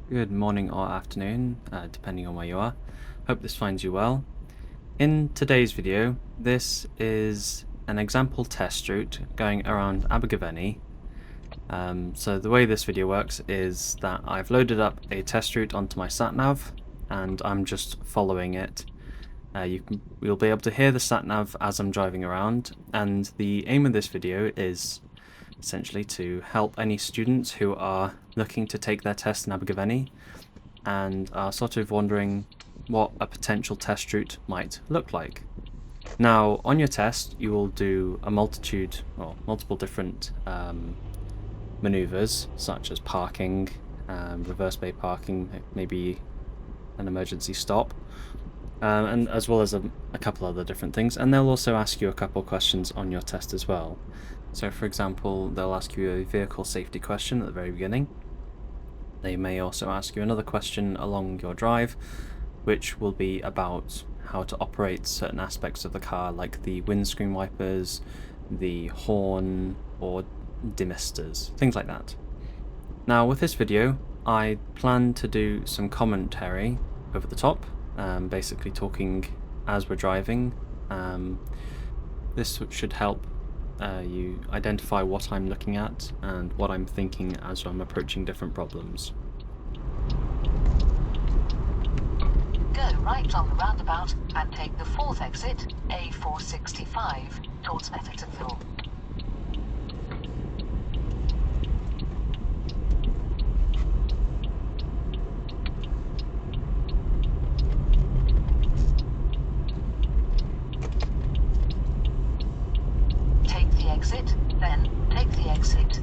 Good morning or afternoon, depending on where you are. Hope this finds you well. In today's video, this is an example test route going around Abergavenny. So the way this video works is that I've loaded up a test route onto my satnav and I'm just following it. You'll be able to hear the satnav as I'm driving around, and the aim of this video is essentially to help any students who are looking to take their test in Abergavenny and are sort of wondering what a potential test route might look like. Now, on your test, you will do a multiple different maneuvers, such as parking, reverse bay parking, maybe an emergency stop, and as well as a couple other different things. And they'll also ask you a couple questions on your test as well. So for example, they'll ask you a vehicle safety question at the very beginning. They may also ask you another question along your drive, which will be about how to operate certain aspects of the car, like the windscreen wipers, the horn, or demisters, things like that. Now with this video, I plan to do some commentary over the top, basically talking as we're driving. This should help you identify what I'm looking at and what I'm thinking as I'm approaching different problems. Go right on the roundabout and take the fourth exit, A465, towards Abergavenny. Take the exit, then take the exit.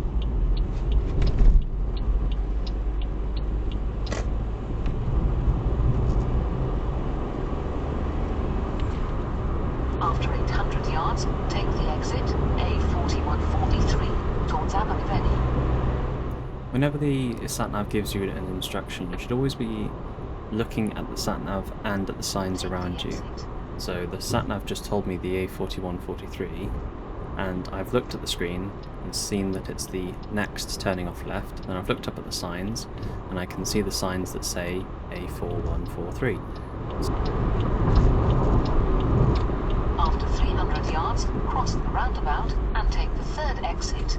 After 800 yards, take the exit, A4143, towards Abergavenny. Whenever the satnav gives you an instruction, you should always be looking at the satnav and at the signs around you. So the satnav just told me the A4143, and I've looked at the screen and seen that it's the next turning off left. Then I've looked up at the signs, and I can see the signs that say A4143. After 300 yards, cross the roundabout and take the third exit.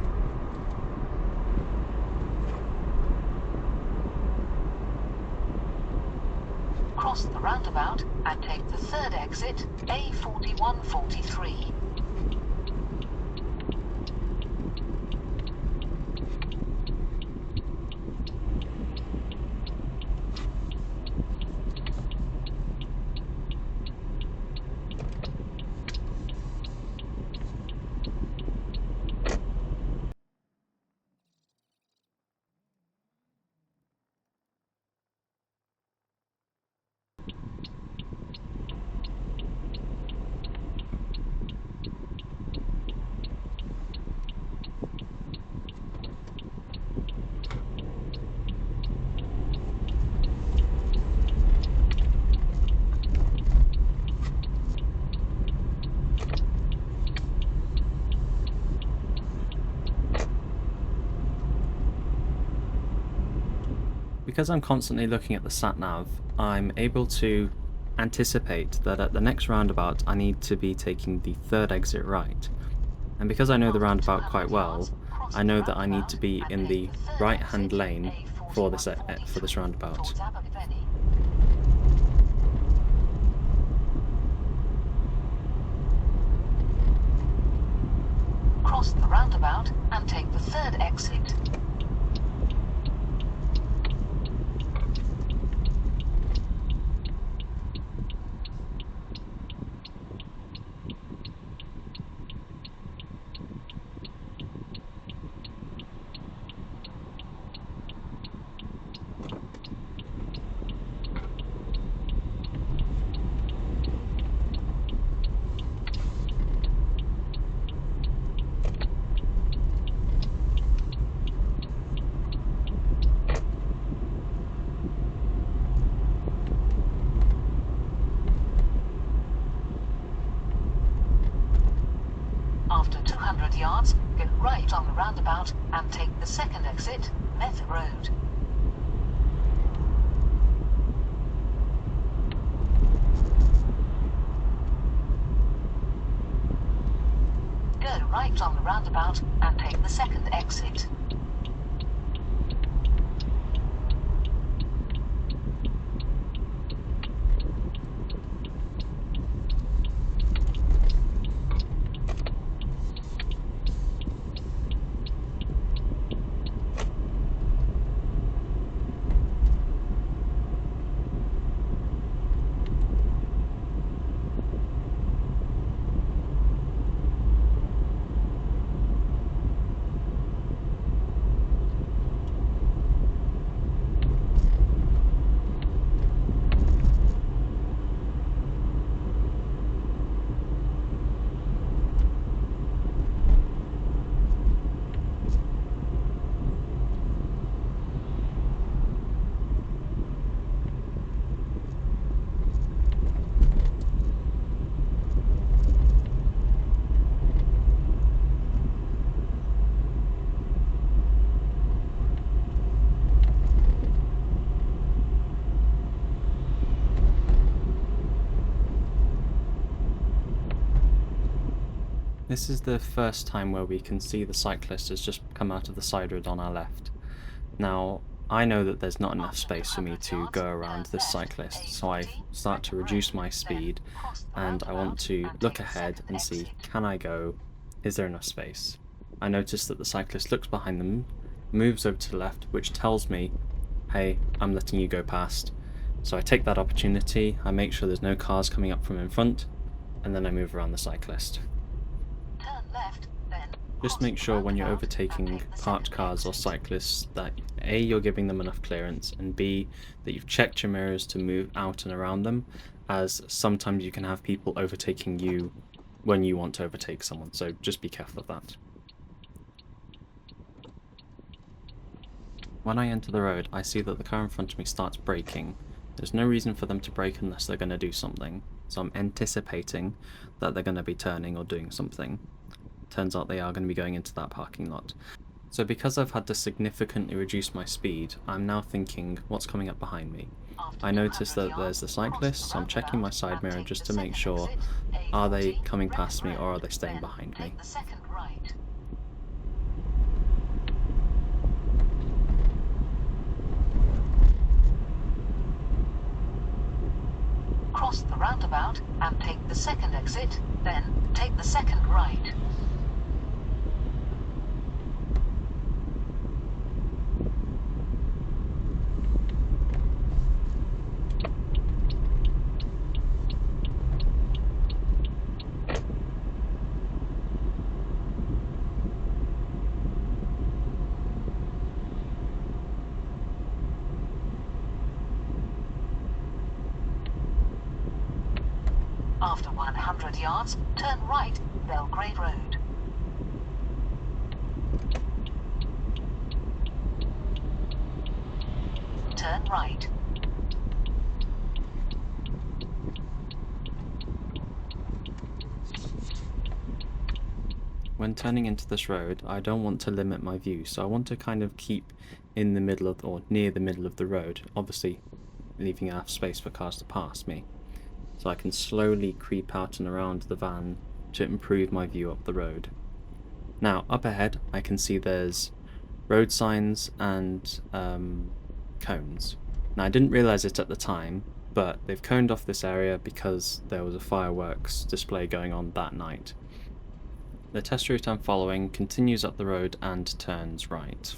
Cross the roundabout and take the third exit, A4143. Because I'm constantly looking at the satnav, I'm able to anticipate that at the next roundabout I need to be taking the third exit right. And because I know the roundabout quite well, I know that I need to be in the right-hand lane for this roundabout. Cross the roundabout and take the third exit. After 200 yards, get right on the roundabout and take the second exit, Meth Road. on the roundabout and take the second exit. This is the first time where we can see the cyclist has just come out of the side road on our left. Now, I know that there's not enough space for me to go around this cyclist, so I start to reduce my speed and I want to look ahead and see, can I go? Is there enough space? I notice that the cyclist looks behind them, moves over to the left, which tells me, hey, I'm letting you go past. So I take that opportunity, I make sure there's no cars coming up from in front, and then I move around the cyclist. Just make sure when you're overtaking parked cars or cyclists that A, you're giving them enough clearance, and B, that you've checked your mirrors to move out and around them, as sometimes you can have people overtaking you when you want to overtake someone, so just be careful of that. When I enter the road, I see that the car in front of me starts braking. There's no reason for them to brake unless they're going to do something, so I'm anticipating that they're going to be turning or doing something. Turns out they are going to be going into that parking lot. So because I've had to significantly reduce my speed, I'm now thinking, what's coming up behind me? I notice that there's the cyclist, so I'm checking my side mirror just to make sure, are they coming past me or are they staying behind me? Cross the roundabout and take the second exit, then take the second right. After 100 yards, turn right, Belgrade Road. Turn right. When turning into this road, I don't want to limit my view, so I want to kind of keep in the middle of, or near the middle of the road, obviously leaving enough space for cars to pass me. So I can slowly creep out and around the van to improve my view up the road. Now, up ahead, I can see there's road signs and cones. Now, I didn't realise it at the time, but they've coned off this area because there was a fireworks display going on that night. The test route I'm following continues up the road and turns right.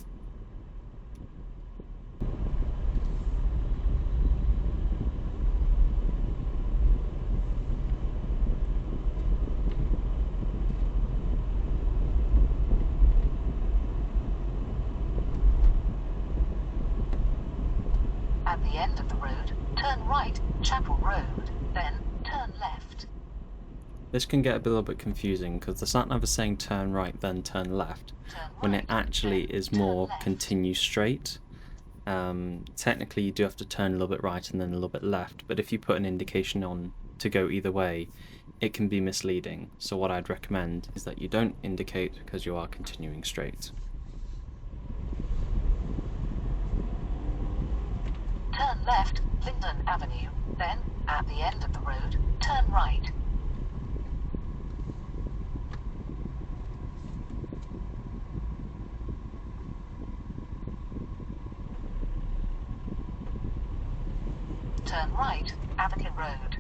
At the end of the road, turn right, Chapel Road, then turn left. This can get a little bit confusing because the satnav is saying turn right then turn left, when it actually is more continue straight. Technically you do have to turn a little bit right and then a little bit left, but if you put an indication on to go either way, it can be misleading. So what I'd recommend is that you don't indicate because you are continuing straight. Turn left, Linden Avenue, then, at the end of the road, turn right. turn right, Abergavenny Road.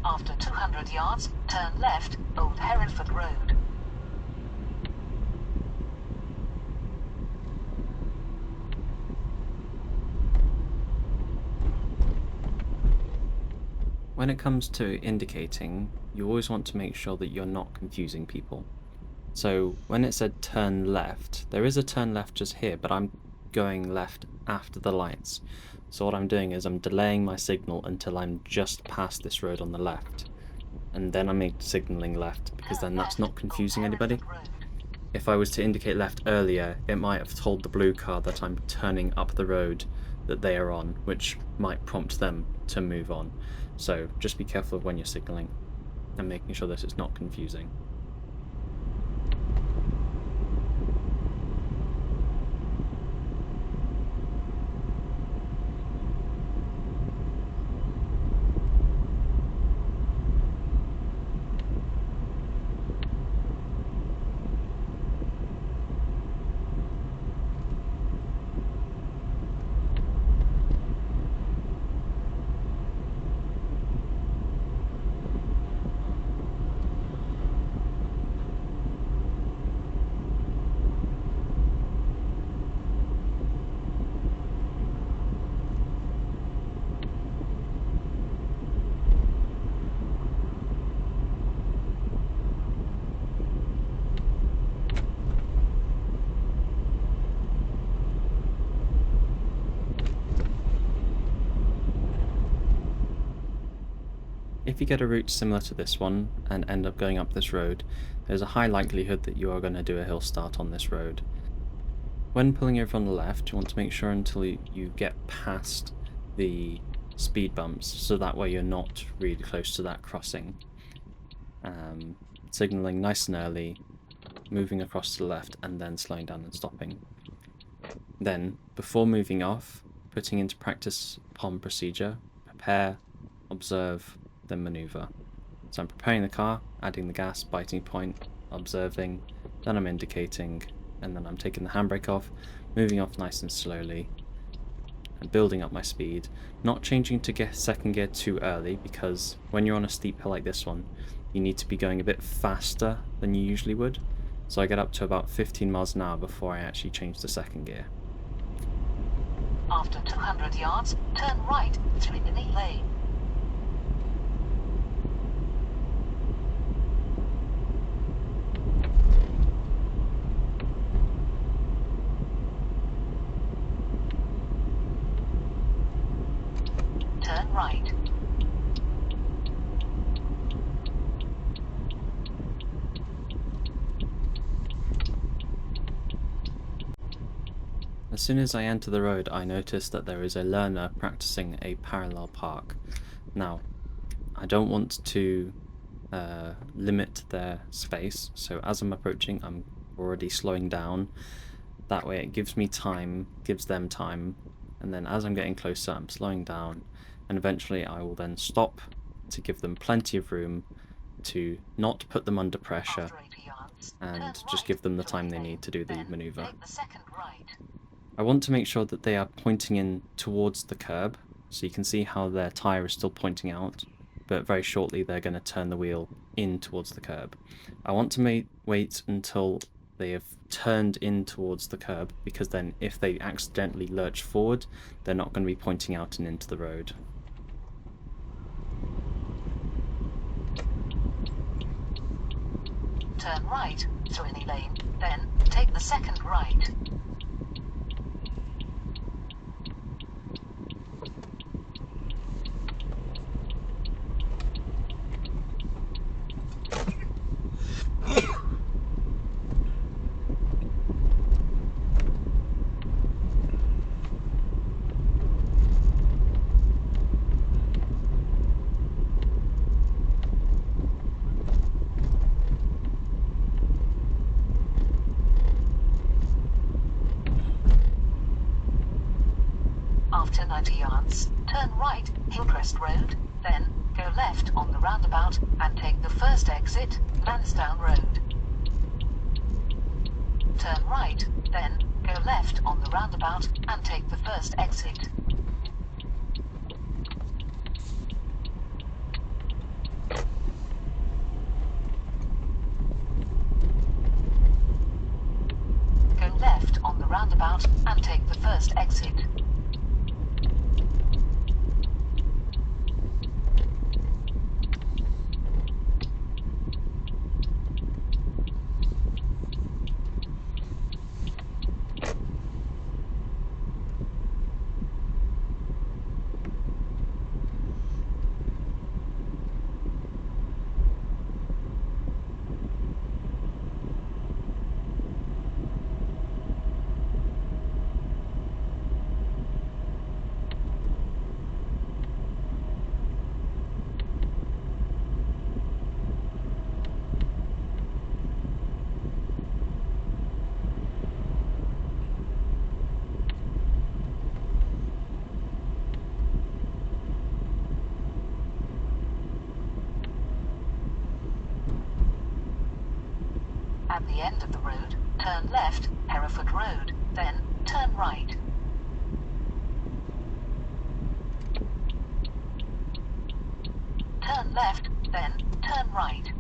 After 200 yards, turn left, Old Hereford Road. When it comes to indicating, you always want to make sure that you're not confusing people. So when it said turn left, there is a turn left just here, but I'm going left after the lights. So what I'm doing is I'm delaying my signal until I'm just past this road on the left. And then I'm signalling left, because then that's not confusing anybody. If I was to indicate left earlier, it might have told the blue car that I'm turning up the road that they are on, which might prompt them to move on. So just be careful when you're signalling and making sure that it's not confusing. If you get a route similar to this one and end up going up this road, there's a high likelihood that you are going to do a hill start on this road. When pulling over on the left, you want to make sure until you get past the speed bumps, so that way you're not really close to that crossing. Signalling nice and early, moving across to the left, and then slowing down and stopping. Then, before moving off, putting into practice POM procedure, prepare, observe, then maneuver. So I'm preparing the car, adding the gas, biting point, observing, then I'm indicating, and then I'm taking the handbrake off, moving off nice and slowly, and building up my speed. Not changing to second gear too early, because when you're on a steep hill like this one, you need to be going a bit faster than you usually would. So I get up to about 15 miles an hour before I actually change to second gear. After 200 yards, turn right through the knee lane. Turn right. As soon as I enter the road, I notice that there is a learner practicing a parallel park. Now, I don't want to limit their space, so as I'm approaching, I'm already slowing down. That way it gives me time, gives them time, and then as I'm getting closer, I'm slowing down, and eventually I will then stop to give them plenty of room to not put them under pressure, After 80 yards, and just give them the time they need to do the maneuver. Take the second right. I want to make sure that they are pointing in towards the curb, so you can see how their tyre is still pointing out, but very shortly they're going to turn the wheel in towards the curb. I want to wait until they have turned in towards the curb, because then if they accidentally lurch forward, they're not going to be pointing out and into the road. Turn right through any lane, then take the second right. After 90 yards, turn right Hillcrest Road, then go left on the roundabout and take the first exit, Lansdowne Road. Turn right, then go left on the roundabout and take the first exit. Go left on the roundabout and take the first exit. At the end of the road, turn left, Hereford Road, then turn right. Turn left, then turn right.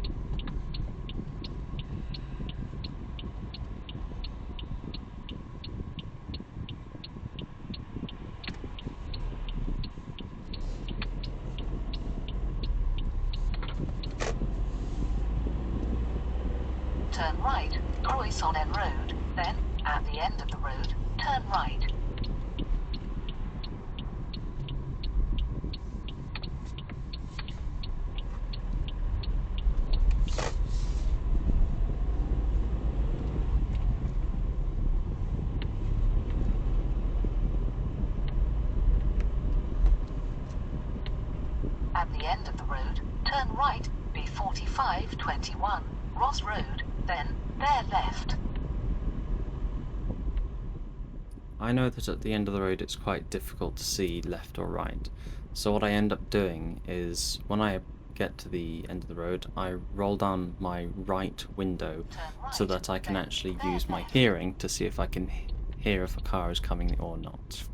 Turn right, Croix-on-Aisne Road, then, at the end of the road, turn right. At the end of the road, turn right, B4521, Ross Road, then bear left. I know that at the end of the road it's quite difficult to see left or right, so what I end up doing is when I get to the end of the road I roll down my right window so that I can actually use my hearing to see if I can hear if a car is coming or not.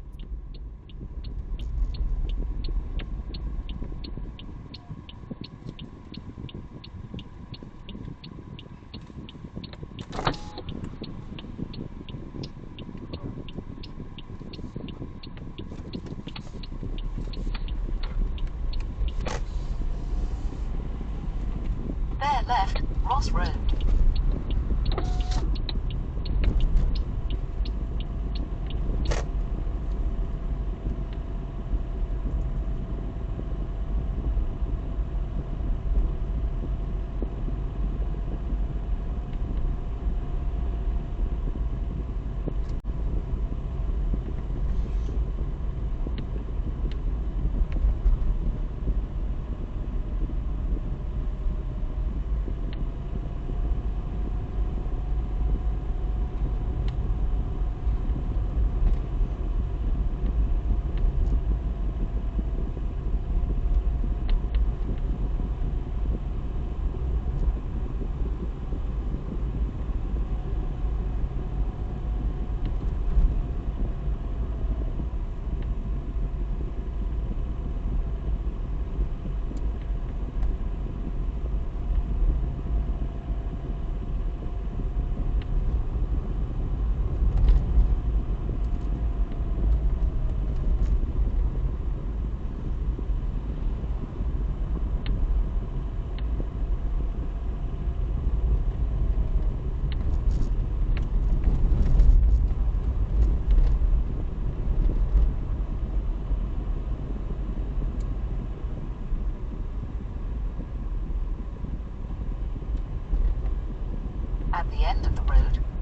Bear left, Ross Road.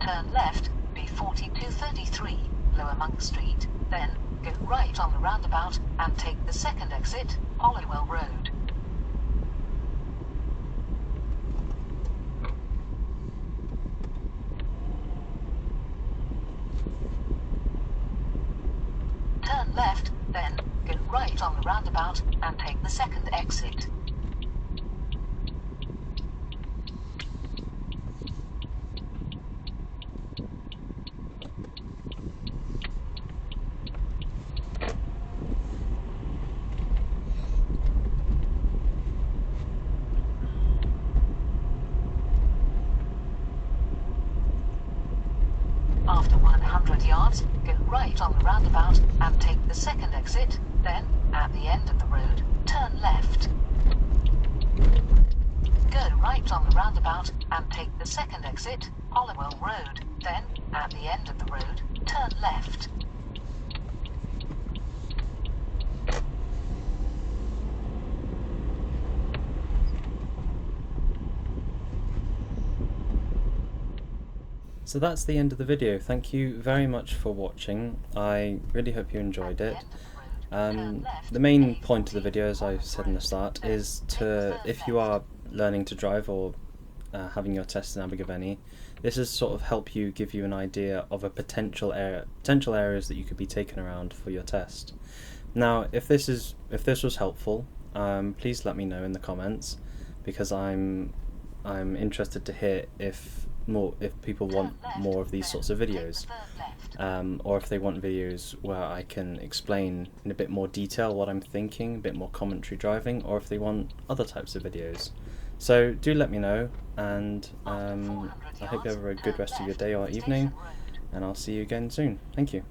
turn left, B4233, Lower Monk Street, then go right on the roundabout and take the second exit, Hollowell Road. Turn left, then go right on the roundabout and take the second exit. After 100 yards, go right on the roundabout and take the second exit, then, at the end of the road, turn left. Go right on the roundabout and take the second exit, Hollowell Road, then, at the end of the road, turn left. So that's the end of the video. Thank you very much for watching. I really hope you enjoyed it. The main point of the video, as I said in the start, is to, if you are learning to drive or having your test in Abergavenny, this is sort of help you, give you an idea of a potential areas that you could be taken around for your test. Now, if this was helpful, please let me know in the comments, because I'm interested to hear if people want more of these sorts of videos, or if they want videos where I can explain in a bit more detail what I'm thinking, a bit more commentary driving, or if they want other types of videos. So do let me know, and I hope you have a good rest of your day or evening, and I'll see you again soon. Thank you.